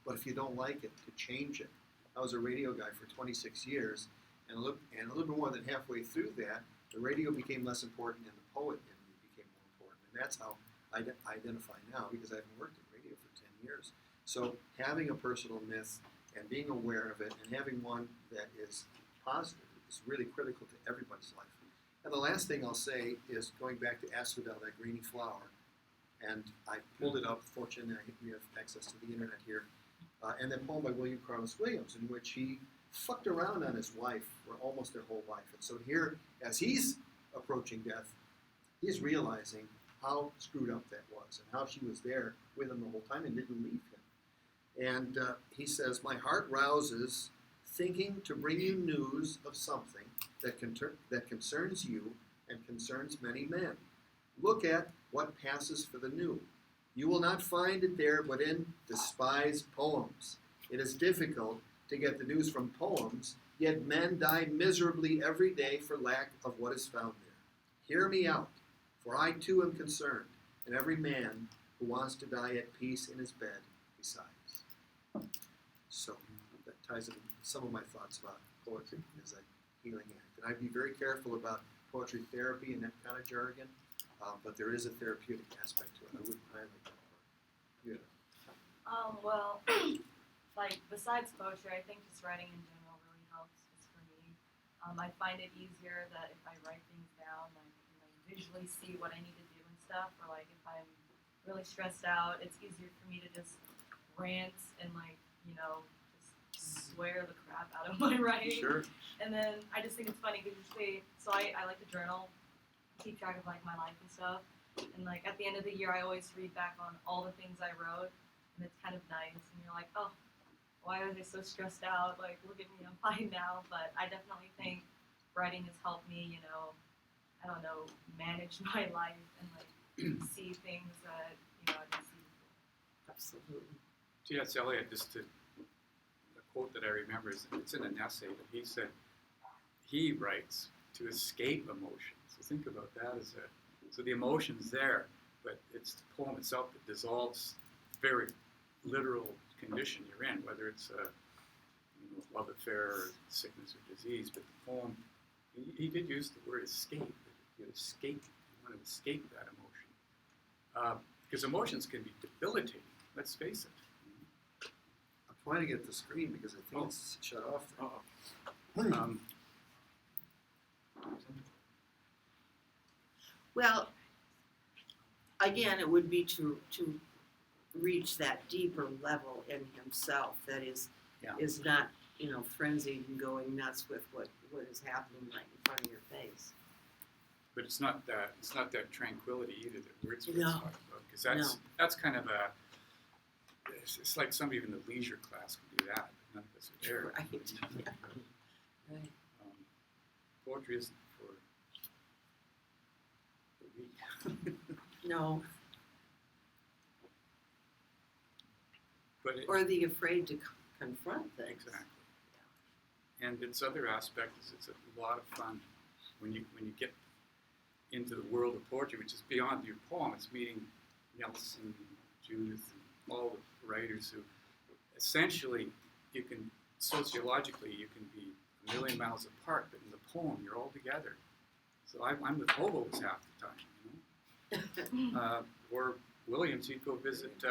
but if you don't like it, to change it. I was a radio guy for 26 years, and a little bit more than halfway through that, the radio became less important and the poet in me became more important. And that's how I identify now, because I haven't worked in radio for 10 years. So having a personal myth and being aware of it and having one that is positive is really critical to everybody's life. And the last thing I'll say is going back to asphodel, that greeny flower, and I pulled it up. Fortunately, we have access to the internet here. And that poem by William Carlos Williams, in which he fucked around on his wife for almost their whole life. And so here, as he's approaching death, he's realizing how screwed up that was and how she was there with him the whole time and didn't leave him. And he says, "My heart rouses, thinking to bring you news of something that concerns you and concerns many men. Look at what passes for the new. You will not find it there but in despised poems. It is difficult to get the news from poems, yet men die miserably every day for lack of what is found there. Hear me out, for I too am concerned, and every man who wants to die at peace in his bed besides." So that ties in some of my thoughts about poetry as a healing act. And I'd be very careful about poetry therapy and that kind of jargon, but there is a therapeutic aspect to it. I wouldn't highlight that part. Yeah. Well, like besides poetry, I think just writing in general really helps. Just for me, I find it easier that if I write things down, like visually see what I need to do and stuff. Or like if I'm really stressed out, it's easier for me to just rant and just swear the crap out of my writing. Sure. And then I just think it's funny because usually, so I like to journal, keep track of like my life and stuff. And like at the end of the year, I always read back on all the things I wrote, and it's kind of nice. And you're like, oh, why was I so stressed out? Like, look at me, I'm fine now. But I definitely think writing has helped me, I don't know, manage my life and like see things that I didn't see before. Absolutely. T.S. Eliot, a quote that I remember, it's in an essay that he said he writes to escape emotion. So think about that so the emotion's there, but it's the poem itself that dissolves very literal condition you're in, whether it's a love affair or sickness or disease. But the poem, he did use the word escape. You want to escape that emotion. Because emotions can be debilitating, let's face it. I'm trying to get the screen because I think it's shut off there. Well, again, it would be to reach that deeper level in himself that is not frenzied and going nuts with what is happening right in front of your face. But it's not that tranquility either that Wordsworth No. talked about, because that's kind of it's like somebody in the leisure class can do that, but none of us are there. Right. Yeah. Right. Poetry isn't for the weak. No. But Or the afraid to confront things. exactly. And its other aspect is it's a lot of fun when you get into the world of poetry, which is beyond your poem. It's meeting Nelson, Judith, and all the writers who essentially sociologically you can be a million miles apart, but in the poem you're all together. So I'm with hobos half the time, or Williams, he'd go visit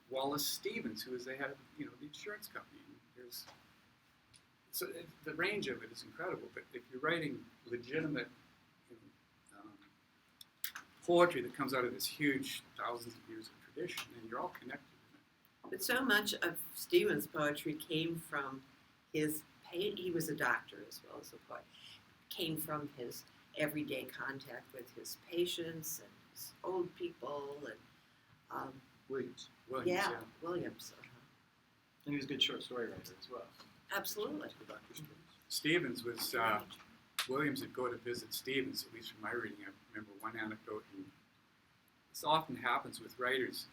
Wallace Stevens, who is the head of the insurance company. The range of it is incredible. But if you're writing legitimate poetry that comes out of this huge thousands of years of tradition, then you're all connected. But so much of Stevens' poetry came from his pain. He was a doctor as well as a poet. Came from his everyday contact with his patients and his old people and Williams. Williams. And he was a good short story writer as well. Absolutely. The Doctor Strange. Stevens was Williams would go to visit Stevens, at least from my reading. I remember one anecdote, and this often happens with writers.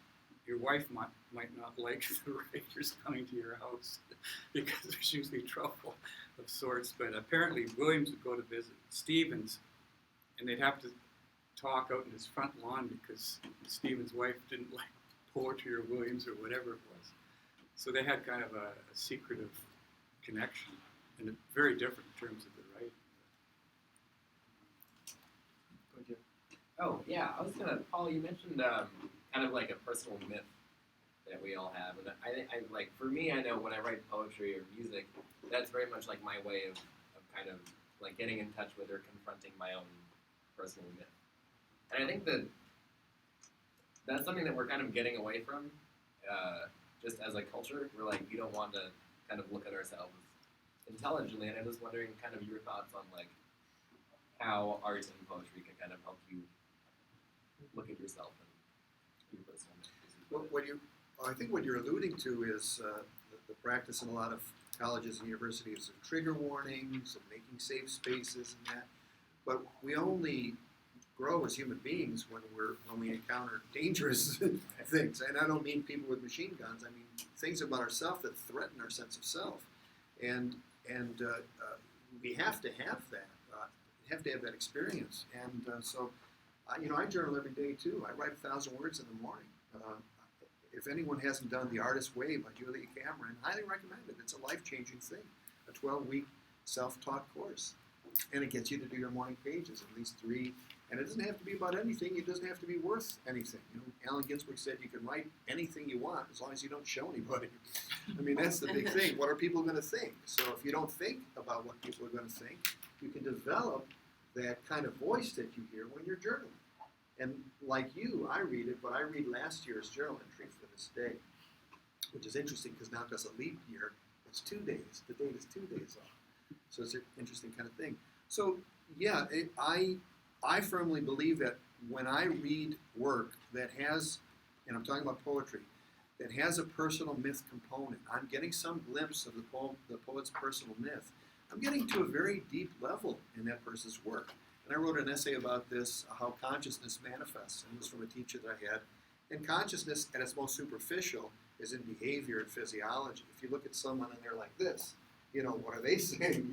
Your wife might not like the writers coming to your house because there's usually trouble of sorts. But apparently Williams would go to visit Stevens, and they'd have to talk out in his front lawn because Stevens' wife didn't like poetry or Williams or whatever it was. So they had kind of a secretive connection, and very different in terms of the writing. Oh, yeah, I was gonna, Paul, you mentioned kind of like a personal myth that we all have. And I like, for me, I know when I write poetry or music, that's very much like my way of kind of like getting in touch with or confronting my own personal myth. And I think that that's something that we're kind of getting away from, just as a culture. We're like, we don't want to kind of look at ourselves intelligently, and I'm just wondering kind of your thoughts on like how art and poetry can kind of help you look at yourself and your personal myth. I think what you're alluding to is the practice in a lot of colleges and universities of trigger warnings, of making safe spaces and that. But we only grow as human beings when we encounter dangerous things. And I don't mean people with machine guns. I mean things about ourselves that threaten our sense of self. And we have to have that. We have to have that experience. And so, I journal every day too. I write 1,000 words in the morning. If anyone hasn't done The Artist's Way by Julia Cameron, I highly recommend it. It's a life-changing thing. A 12-week self-taught course. And it gets you to do your morning pages, at least 3. And it doesn't have to be about anything. It doesn't have to be worth anything. Allen Ginsberg said you can write anything you want as long as you don't show anybody. I mean, that's the big thing. What are people going to think? So if you don't think about what people are going to think, you can develop that kind of voice that you hear when you're journaling. And like you, I read it, but I read last year's journal entry for this day, which is interesting because now because a leap year, it's 2 days. The date is 2 days off. So it's an interesting kind of thing. So yeah, I firmly believe that when I read work that has, and I'm talking about poetry, that has a personal myth component, I'm getting some glimpse of the poet's personal myth. I'm getting to a very deep level in that person's work. And I wrote an essay about this, how consciousness manifests, and it was from a teacher that I had. And consciousness, at its most superficial, is in behavior and physiology. If you look at someone and they're like this, what are they saying?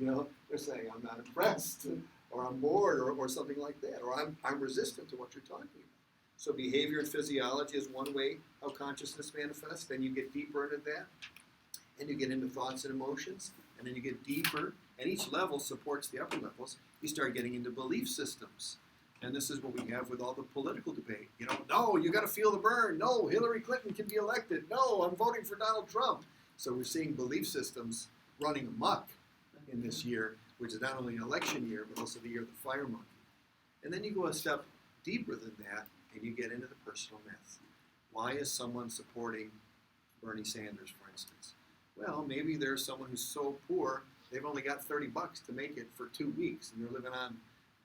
They're saying, I'm not impressed, or I'm bored, or something like that, or I'm resistant to what you're talking about. So behavior and physiology is one way how consciousness manifests. Then you get deeper into that, and you get into thoughts and emotions, and then you get deeper, and each level supports the upper levels. You start getting into belief systems. And this is what we have with all the political debate. No, you got to feel the burn. No, Hillary Clinton can be elected. No, I'm voting for Donald Trump. So we're seeing belief systems running amok in this year, which is not only an election year, but also the year of the fire monkey. And then you go a step deeper than that, and you get into the personal myth. Why is someone supporting Bernie Sanders, for instance? Well, maybe there's someone who's so poor, they've only got $30 to make it for 2 weeks, and they're living on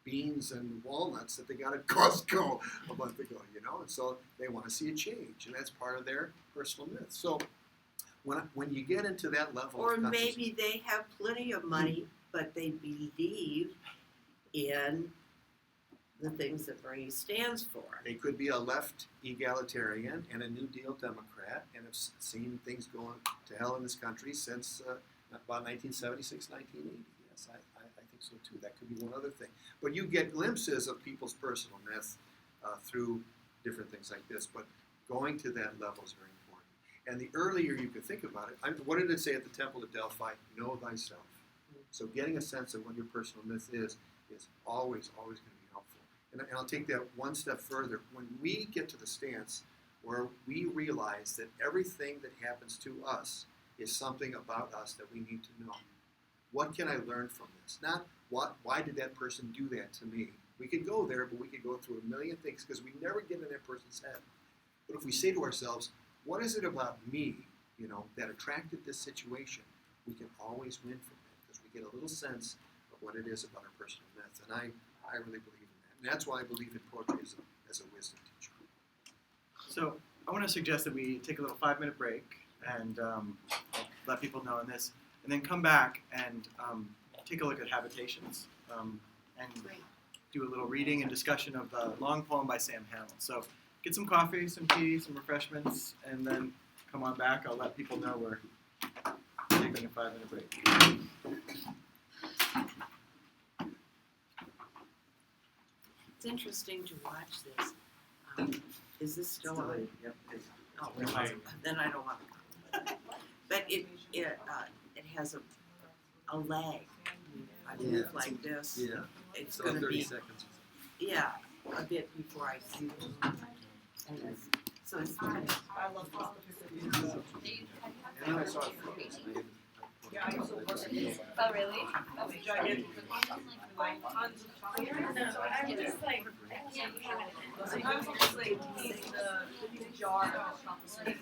beans and walnuts that they got at Costco a month ago, and so they want to see a change, and that's part of their personal myth. So when you get into that level Or of maybe they have plenty of money, but they believe in the things that Bernie stands for. They could be a left egalitarian and a New Deal Democrat and have seen things going to hell in this country since about 1976, 1980. Yes, I think so too. That could be one other thing. But you get glimpses of people's personal myth through different things like this. But going to that level is very important. And the earlier you can think about it, what did it say at the Temple of Delphi? Know thyself. So getting a sense of what your personal myth is always going to be helpful. And I'll take that one step further. When we get to the stance where we realize that everything that happens to us is something about us that we need to know. What can I learn from this? Not why did that person do that to me? We could go there, but we could go through a million things because we never get in that person's head. But if we say to ourselves, what is it about me, that attracted this situation? We can always win from it because we get a little sense of what it is about our personal myth. And I really believe in that. And that's why I believe in poetry as a wisdom teacher. So I want to suggest that we take a little 5-minute break and let people know on this, and then come back and take a look at Habitations and do a little reading and discussion of the long poem by Sam Hamill. So get some coffee, some tea, some refreshments, and then come on back. I'll let people know we're taking a 5-minute break. It's interesting to watch this. Is this still on? Yep. Oh, then I don't want to. But it has a lag. I move like this. Yeah. It's So going to 30 be seconds. a bit before I see it. And so it's I love this. And then I saw it froze, and I had Yeah, I used to work at this. Oh, really? That was gigantic. Like tons of chocolate. So I'm just like, I can't. Sometimes I'll just like take the jar of chocolate.